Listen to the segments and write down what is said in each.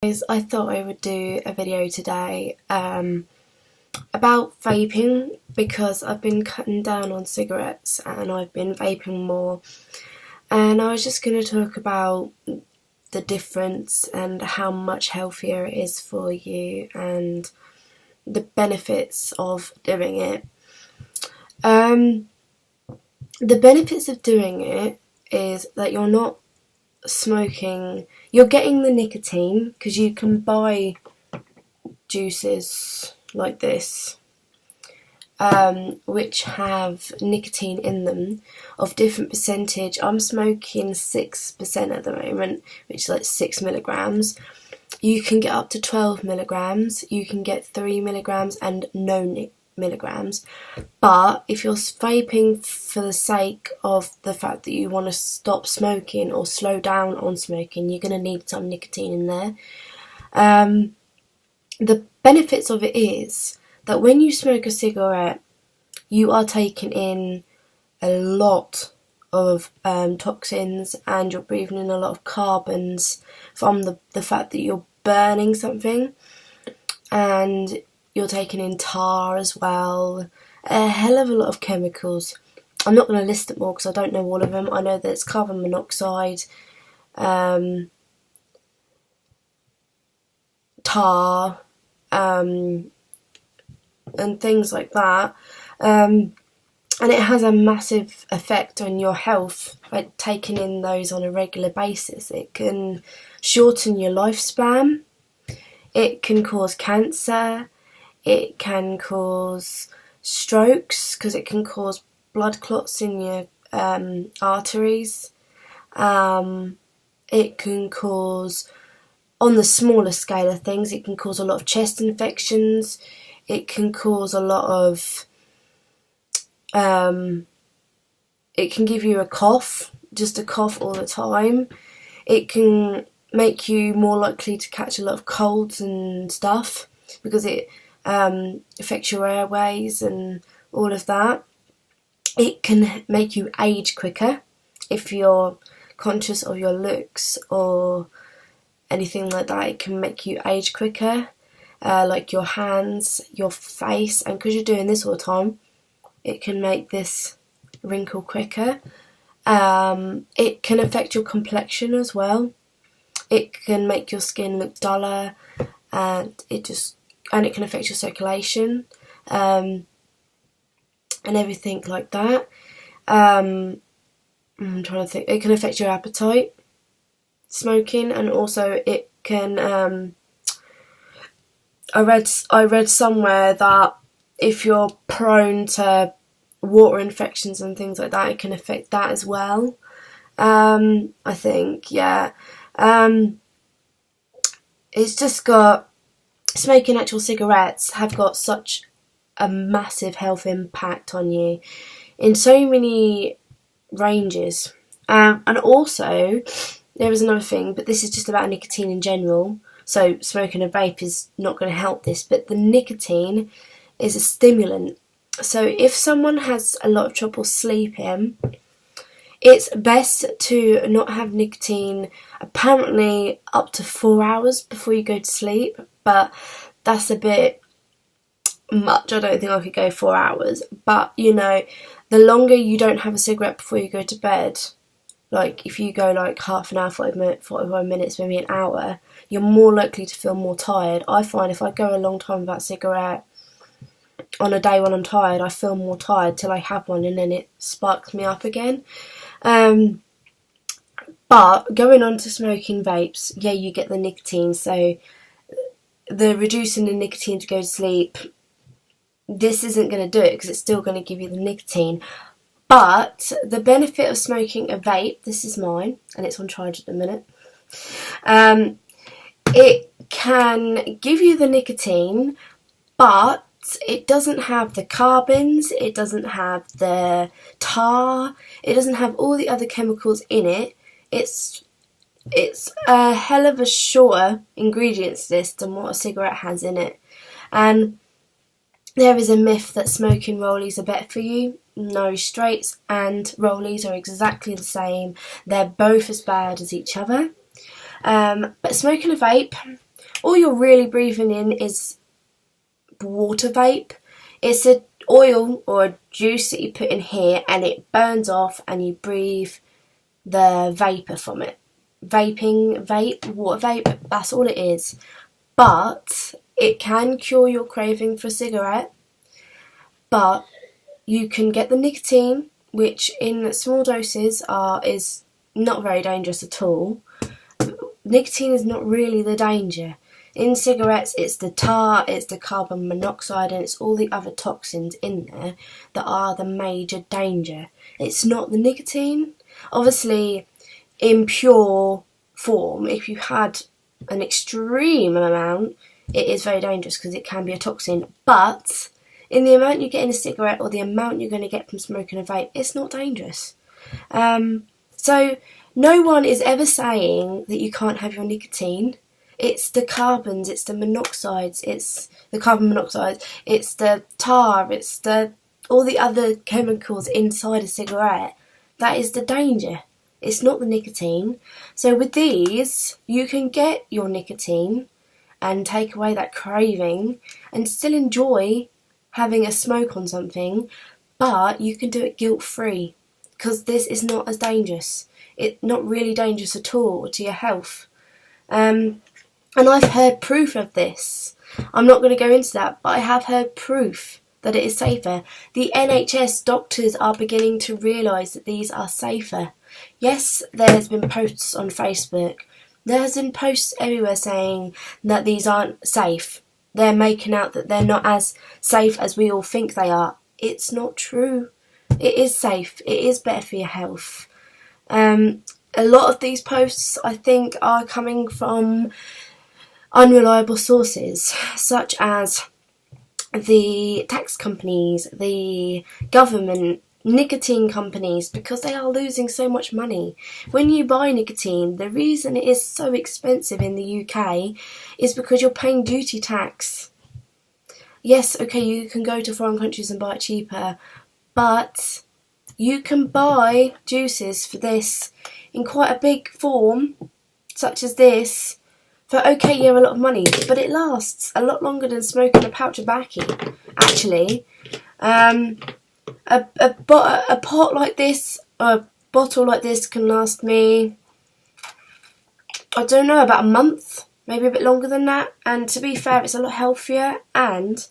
I thought I would do a video today about vaping because I've been cutting down on cigarettes and I've been vaping more, and I was just going to talk about the difference and how much healthier it is for you and the benefits of doing it. The benefits of doing it is that you're not smoking, you're getting the nicotine because you can buy juices like this which have nicotine in them of different percentage. I'm smoking 6% at the moment, which is like 6 milligrams. You can get up to 12 milligrams, you can get 3 milligrams and no milligrams. But if you're vaping for the sake of the fact that you want to stop smoking or slow down on smoking, you're going to need some nicotine in there. The benefits of it is that when you smoke a cigarette, you are taking in a lot of toxins, and you're breathing in a lot of carbons from the fact that you're burning something, and you're taking in tar as well, a hell of a lot of chemicals. I'm not going to list them all because I don't know all of them. I know that it's carbon monoxide, tar, and things like that, and it has a massive effect on your health, like taking in those on a regular basis. It can shorten your lifespan, it can cause cancer, it can cause strokes because it can cause blood clots in your arteries. It can cause, on the smaller scale of things, it can cause a lot of chest infections. It can cause a lot of, it can give you a cough, just a cough all the time. It can make you more likely to catch a lot of colds and stuff because it affects your airways and all of that. It can make you age quicker if you're conscious of your looks or anything like that. It can make you age quicker, like your hands, your face, and because you're doing this all the time, it can make this wrinkle quicker. It can affect your complexion as well. It can make your skin look duller, and it can affect your circulation, and everything like that. I'm trying to think. It can affect your appetite, smoking, and also it can. I read somewhere that if you're prone to water infections and things like that, it can affect that as well. I think, yeah. It's just got, smoking actual cigarettes have got such a massive health impact on you in so many ranges. And also, there is another thing, but this is just about nicotine in general. So smoking a vape is not going to help this, but the nicotine is a stimulant. So if someone has a lot of trouble sleeping, it's best to not have nicotine apparently up to 4 hours before you go to sleep, but that's a bit much. I don't think I could go 4 hours, but you know, the longer you don't have a cigarette before you go to bed, like if you go like half an hour, 45 minutes, maybe an hour, you're more likely to feel more tired. I find if I go a long time without a cigarette, on a day when I'm tired, I feel more tired till I have one, and then it sparks me up again. But going on to smoking vapes, yeah, you get the nicotine, so the reducing the nicotine to go to sleep, this isn't going to do it because it's still going to give you the nicotine. But the benefit of smoking a vape, this is mine, and it's on charge at the minute, it can give you the nicotine, but it doesn't have the carbons, it doesn't have the tar, it doesn't have all the other chemicals in it. It's a hell of a shorter ingredients list than what a cigarette has in it. And there is a myth that smoking rollies are better for you. No, straights and rollies are exactly the same. They're both as bad as each other. But smoking a vape, all you're really breathing in is water vape. It's a oil or a juice that you put in here, and it burns off, and you breathe the vapour from it. Vape, water vape, that's all it is. But it can cure your craving for a cigarette, but you can get the nicotine, which in small doses is not very dangerous at all. Nicotine is not really the danger. In cigarettes, it's the tar, it's the carbon monoxide, and it's all the other toxins in there that are the major danger. It's not the nicotine. Obviously, in pure form, if you had an extreme amount, it is very dangerous because it can be a toxin. But in the amount you get in a cigarette, or the amount you're going to get from smoking a vape, it's not dangerous. So no one is ever saying that you can't have your nicotine. It's the carbons, it's the monoxides, it's the carbon monoxide, it's the tar, it's all the other chemicals inside a cigarette. That is the danger. It's not the nicotine. So with these, you can get your nicotine and take away that craving and still enjoy having a smoke on something, but you can do it guilt-free because this is not as dangerous. It's not really dangerous at all to your health. And I've heard proof of this. I'm not going to go into that, but I have heard proof that it is safer. The NHS doctors are beginning to realise that these are safer. Yes, there's been posts on Facebook. There's been posts everywhere saying that these aren't safe. They're making out that they're not as safe as we all think they are. It's not true. It is safe. It is better for your health. A lot of these posts, I think, are coming from unreliable sources, such as the tax companies, the government, nicotine companies, because they are losing so much money. When you buy nicotine, the reason it is so expensive in the UK is because you're paying duty tax. Yes, okay, you can go to foreign countries and buy it cheaper, but you can buy juices for this in quite a big form, such as this, for a lot of money, but it lasts a lot longer than smoking a pouch of tobacco, actually. A pot like this, a bottle like this can last me, I don't know, about a month, maybe a bit longer than that. And to be fair, it's a lot healthier. And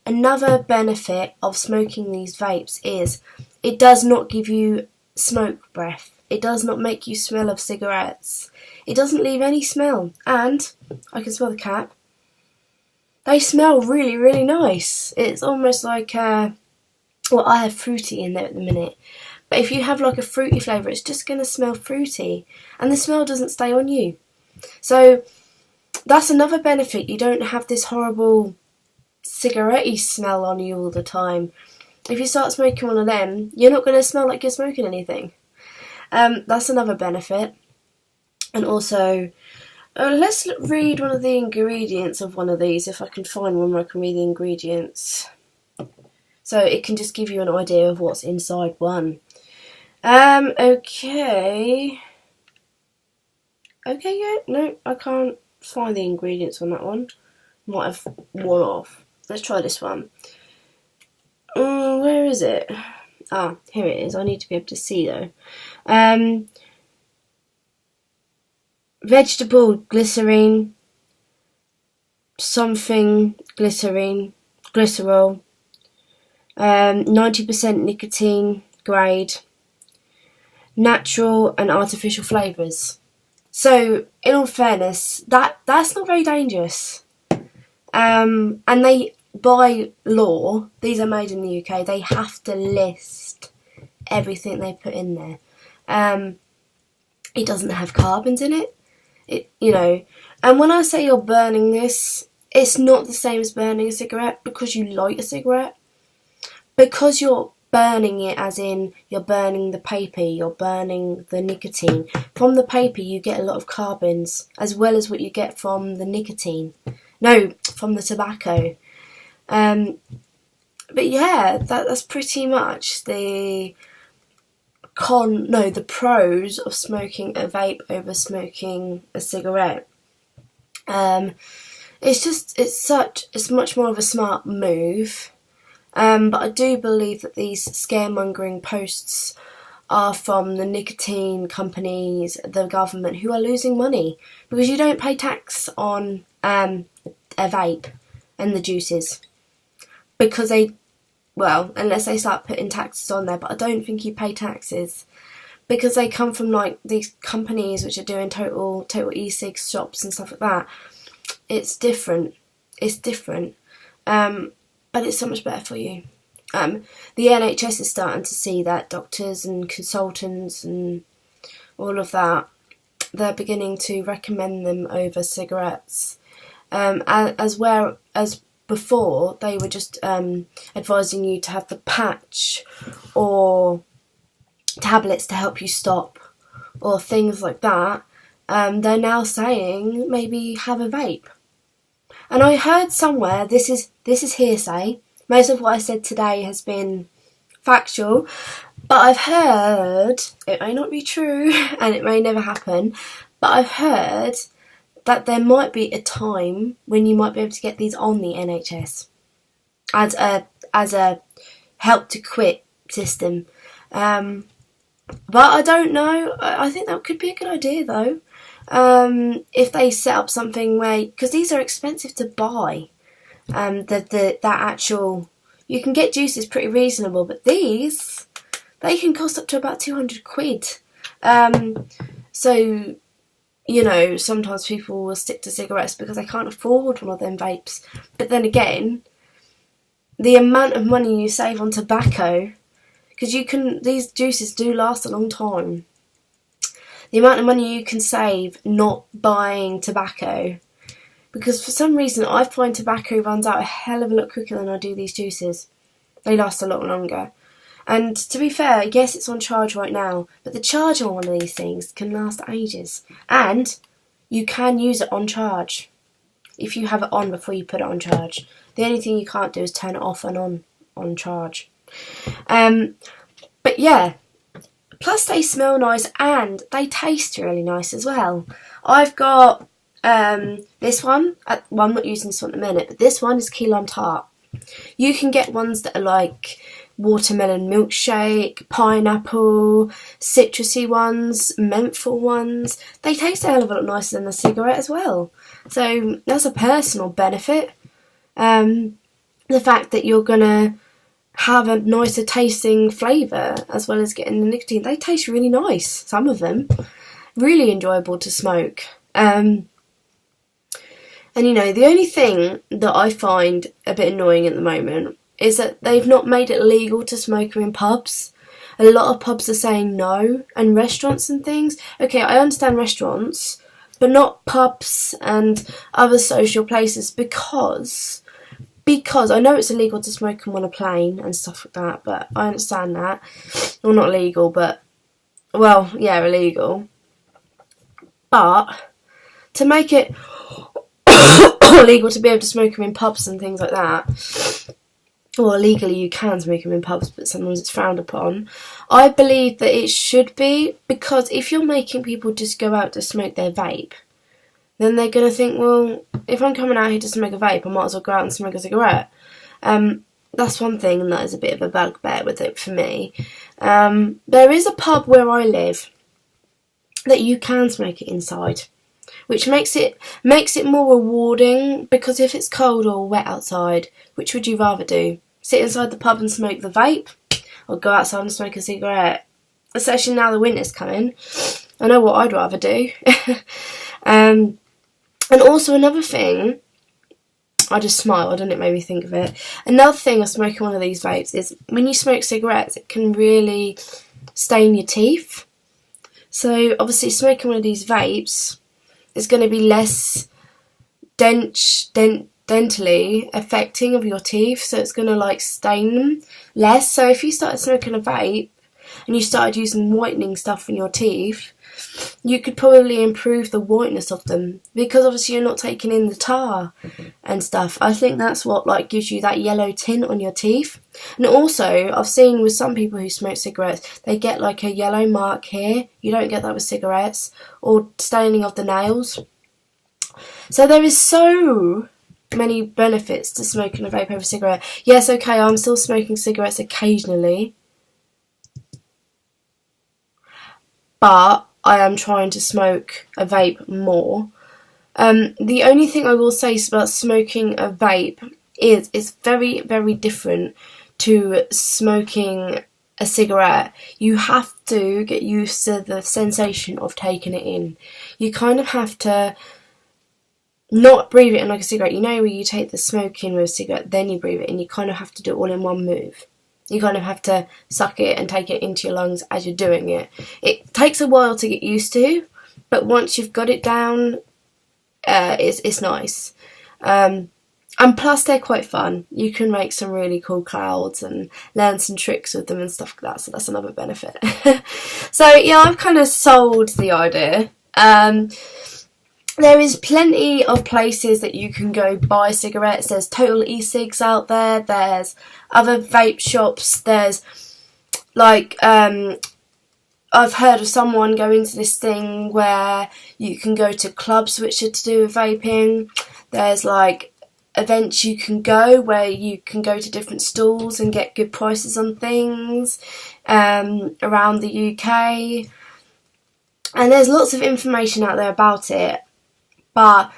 another benefit of smoking these vapes is it does not give you smoke breath. It does not make you smell of cigarettes. It doesn't leave any smell. And I can smell the cap. They smell really, really nice. It's almost like, I have fruity in there at the minute. But if you have like a fruity flavour, it's just going to smell fruity. And the smell doesn't stay on you. So that's another benefit. You don't have this horrible cigarette-y smell on you all the time. If you start smoking one of them, you're not going to smell like you're smoking anything. That's another benefit. And also, let's read one of the ingredients of one of these, if I can find one where I can read the ingredients. So it can just give you an idea of what's inside one. Okay, yeah, no, I can't find the ingredients on that one. Might have worn off. Let's try this one. Where is it? Ah, here it is. I need to be able to see though. Vegetable glycerine, something glycerine, glycerol, 90% nicotine grade, natural and artificial flavours. So, in all fairness, that's not very dangerous. And they, by law, these are made in the UK, they have to list everything they put in there. It doesn't have carbons in it. And when I say you're burning this, it's not the same as burning a cigarette because you light a cigarette. Because you're burning it as in you're burning the paper, you're burning the nicotine. From the paper you get a lot of carbons as well as what you get from the nicotine. No, from the tobacco. But yeah, that's pretty much the pros of smoking a vape over smoking a cigarette. it's much more of a smart move. But I do believe that these scaremongering posts are from the nicotine companies, the government, who are losing money because you don't pay tax on a vape and the juices, because unless they start putting taxes on there, but I don't think you pay taxes because they come from like these companies which are doing total e-cig shops and stuff like that. It's different. But it's so much better for you. The NHS is starting to see that, doctors and consultants and all of that, they're beginning to recommend them over cigarettes. As before, they were just advising you to have the patch or tablets to help you stop or things like that. They're now saying maybe have a vape. And I heard somewhere, this is hearsay, most of what I said today has been factual, but I've heard, it may not be true and it may never happen, but I've heard that there might be a time when you might be able to get these on the NHS as a help to quit system. But I don't know. I think that could be a good idea though. If they set up something where, because these are expensive to buy, that actual, you can get juices pretty reasonable, but these, they can cost up to about 200 quid. So, you know, sometimes people will stick to cigarettes because they can't afford one of them vapes. But then again, the amount of money you save on tobacco, because these juices do last a long time. The amount of money you can save not buying tobacco, because for some reason I find tobacco runs out a hell of a lot quicker than I do these juices. They last a lot longer. And to be fair, yes, it's on charge right now, but the charge on one of these things can last ages. And you can use it on charge if you have it on before you put it on charge. The only thing you can't do is turn it off and on charge. But yeah, plus they smell nice and they taste really nice as well. I've got this one. Well, I'm not using this one at the minute, but this one is key lime tart. You can get ones that are like watermelon milkshake, pineapple, citrusy ones, menthol ones. They taste a hell of a lot nicer than a cigarette as well. So that's a personal benefit. The fact that you're going to have a nicer tasting flavour as well as getting the nicotine. They taste really nice, some of them. Really enjoyable to smoke. And you know, the only thing that I find a bit annoying at the moment is that they've not made it legal to smoke them in pubs. A lot of pubs are saying no, and restaurants and things. Okay, I understand restaurants, but not pubs and other social places because I know it's illegal to smoke them on a plane and stuff like that, but I understand that. Well, not legal, but, well, yeah, illegal. But to make it legal to be able to smoke them in pubs and things like that, or legally you can smoke them in pubs, but sometimes it's frowned upon. I believe that it should be, because if you're making people just go out to smoke their vape, then they're going to think, well, if I'm coming out here to smoke a vape, I might as well go out and smoke a cigarette. That's one thing, and that is a bit of a bugbear with it for me. There is a pub where I live that you can smoke it inside, which makes it more rewarding, because if it's cold or wet outside, which would you rather do? Sit inside the pub and smoke the vape, or go outside and smoke a cigarette? Especially now the winter's coming. I know what I'd rather do. And also another thing, I just smiled and it made me think of it. Another thing of smoking one of these vapes is when you smoke cigarettes, it can really stain your teeth. So obviously smoking one of these vapes is going to be less dentally affecting of your teeth, so it's going to like stain them less. So if you started smoking a vape and you started using whitening stuff in your teeth, you could probably improve the whiteness of them, because obviously you're not taking in the tar and stuff. I think that's what like gives you that yellow tint on your teeth. And also I've seen with some people who smoke cigarettes, they get like a yellow mark here. You don't get that with cigarettes, or staining of the nails. So there is so many benefits to smoking a vape over a cigarette. Yes, okay, I'm still smoking cigarettes occasionally, but I am trying to smoke a vape more. The only thing I will say about smoking a vape is it's very, very different to smoking a cigarette. You have to get used to the sensation of taking it in. You kind of have to not breathe it in like a cigarette. You know where you take the smoke in with a cigarette, then you breathe it in. You kind of have to do it all in one move. You kind of have to suck it and take it into your lungs as you're doing it. It takes a while to get used to, but once you've got it down, it's nice. And plus they're quite fun. You can make some really cool clouds and learn some tricks with them and stuff like that, so that's another benefit. So yeah, I've kind of sold the idea. There is plenty of places that you can go buy cigarettes. There's Total E-cigs out there. There's other vape shops. There's like I've heard of someone going to this thing where you can go to clubs which are to do with vaping. There's like events you can go where you can go to different stalls and get good prices on things around the UK. And there's lots of information out there about it. But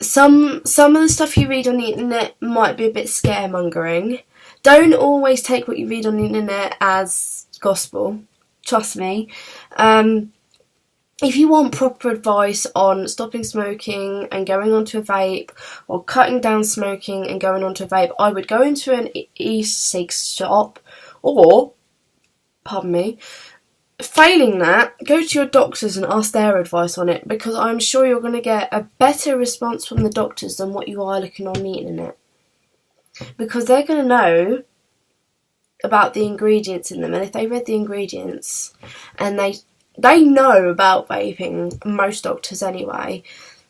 some of the stuff you read on the internet might be a bit scaremongering. Don't always take what you read on the internet as gospel. Trust me. If you want proper advice on stopping smoking and going onto a vape, or cutting down smoking and going onto a vape, I would go into an e-cig shop, or, pardon me, failing that, go to your doctors and ask their advice on it, because I'm sure you're going to get a better response from the doctors than what you are looking on the internet. Because they're going to know about the ingredients in them, and if they read the ingredients and they know about vaping, most doctors anyway,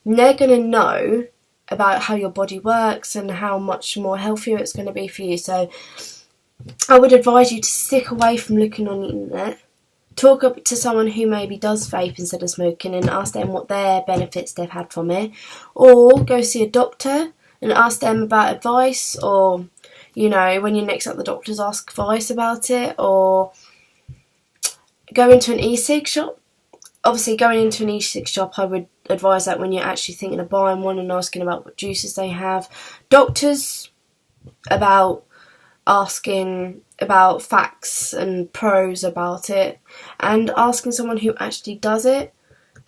and they're going to know about how your body works and how much more healthier it's going to be for you. So I would advise you to stick away from looking on the internet. Talk up to someone who maybe does vape instead of smoking and ask them what their benefits they've had from it. Or go see a doctor and ask them about advice, or, you know, when you're next at the doctors, ask advice about it. Or go into an e-cig shop. Obviously, going into an e-cig shop, I would advise that when you're actually thinking of buying one and asking about what juices they have. Doctors, about asking about facts and pros about it, and asking someone who actually does it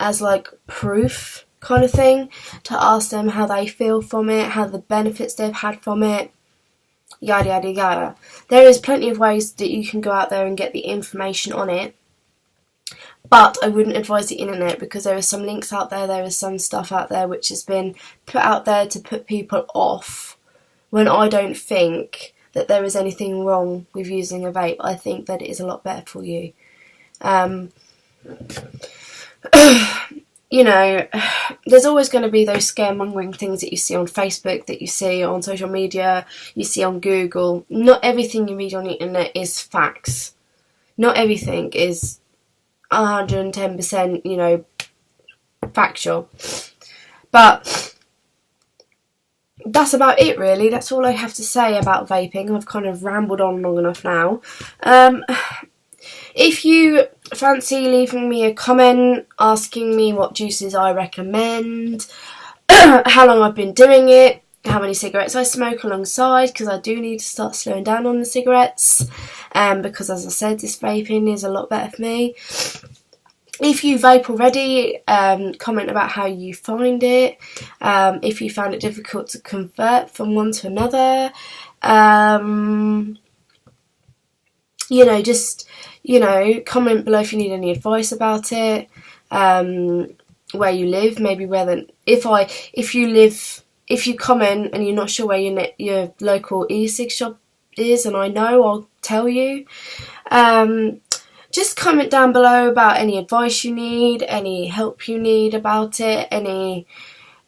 as like proof kind of thing, to ask them how they feel from it, how the benefits they've had from it, yada yada yada. There is plenty of ways that you can go out there and get the information on it, but I wouldn't advise the internet, because there are some links out there is some stuff out there which has been put out there to put people off, when I don't think that there is anything wrong with using a vape. I think that it is a lot better for you. You know, there's always going to be those scaremongering things that you see on Facebook, that you see on social media, you see on Google. Not everything you read on the internet is facts. Not everything is 110%, you know, factual. But that's about it, really. That's all I have to say about vaping. I've kind of rambled on long enough now. If you fancy leaving me a comment asking me what juices I recommend, how long I've been doing it, how many cigarettes I smoke alongside, because I do need to start slowing down on the cigarettes, because as I said, this vaping is a lot better for me. If you vape already, comment about how you find it, if you found it difficult to convert from one to another, you know, just, you know, comment below if you need any advice about it, where you live, maybe where the, if you comment and you're not sure where your local e-cig shop is, and I know, I'll tell you. Just comment down below about any advice you need, any help you need about it,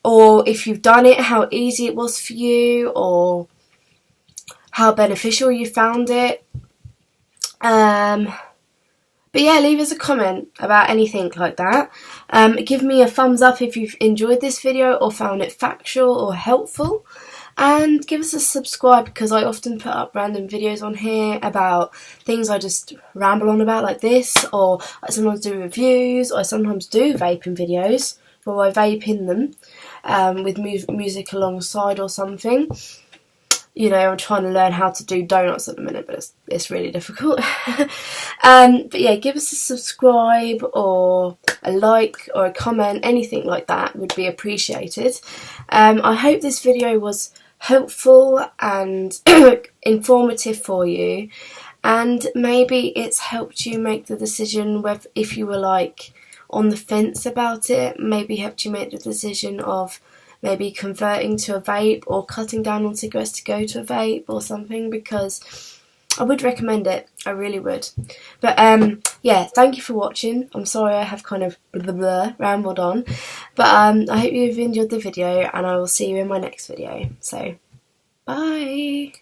or if you've done it, how easy it was for you, or how beneficial you found it. But yeah, leave us a comment about anything like that. Give me a thumbs up if you've enjoyed this video or found it factual or helpful. And give us a subscribe, because I often put up random videos on here about things I just ramble on about, like this, or I sometimes do reviews, or I sometimes do vaping videos where I vape in them with music alongside or something. You know, I'm trying to learn how to do donuts at the minute, but it's really difficult. But yeah, give us a subscribe or a like or a comment, anything like that would be appreciated. I hope this video was helpful and informative for you, and maybe it's helped you make the decision whether, if you were like on the fence about it, maybe helped you make the decision of maybe converting to a vape or cutting down on cigarettes to go to a vape or something, because I would recommend it. I really would. But yeah, thank you for watching. I'm sorry I have kind of rambled on, but I hope you've enjoyed the video, and I will see you in my next video. So bye.